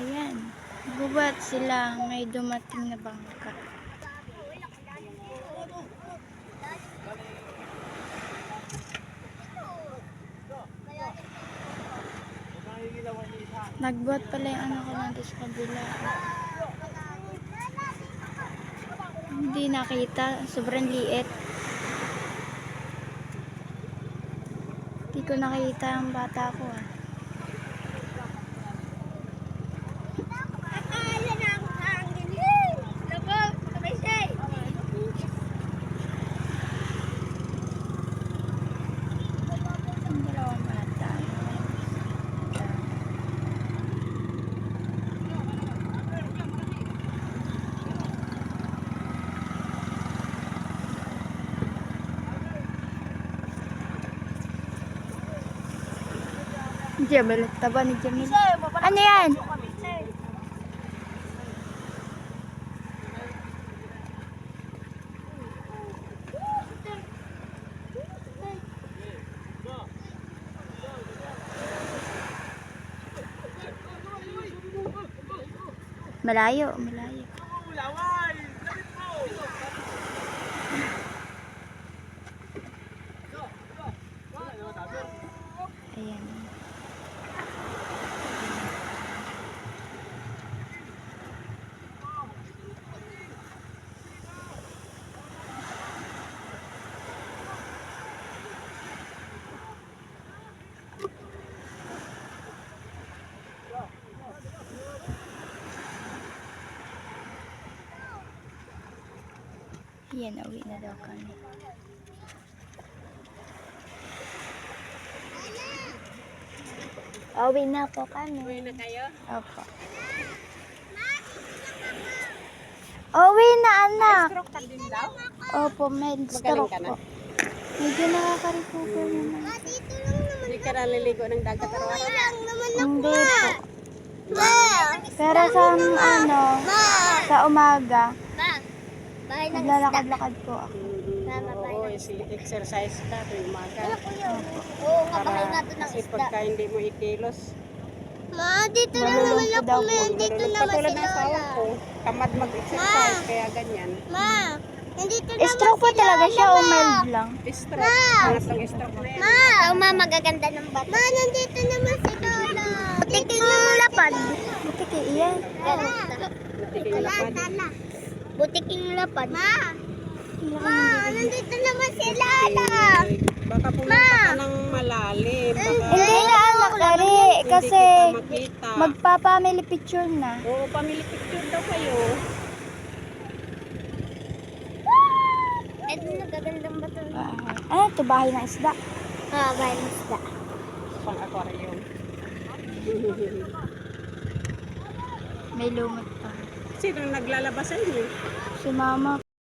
Ayan. Gubat sila. May dumating na bangka. Nagbuhat pala yung anak ko nandun sa kabila. Hindi nakita. Sobrang liit. Hindi ko nakita ang bata ko ah. Ang dalawang bata. Jamil, taba ni Jamil. Ano yan? Malayo, malayo. Ayan. Yan, uwi na daw kami. Uwi na po kami. Uwi na kayo? Opo. Uwi na, anak. Stroke ka din daw? Opo, may stroke po. Medyo nakaka-recover naman. Hindi ka naliligo ng dagat araw-araw? Hindi po. Pero sa umaga, naglalakad-lakad po ako. Oo, exercise ka tuwing umaga. Oo nga, bahay nga ito ng Kasi isda. pagka hindi mo ikilos, Ma, dito na naman Malulungkot ako. daw po. Dito malulog naman katulad si ng asawa Lola. ko. Tamad mag-exercise, kaya ganyan. Ma, nandito naman Stroke po si talaga Lola, siya o ma. mild lang? Stroke. Hangat ng stroke na yan. Ma, ma, magaganda ng bata. Ma, nandito naman si Lola. Butiking yung lapad. Butik iyan. Tiking lapad. Butiking lapad. Ma, ma, nandito naman si Lola. Baka pumunta ka ng malalim. Baka Hindi na anak, Ari. hindi Kasi kita makita. magpapamily picture na. Oo, family picture daw kayo. Ito nagagandang bato. Ano ito? Bahay ng isda. Ah, bahay ng isda. Pang aquarium. May lumot pa. Sino naglalabas sa inyo? Si mama.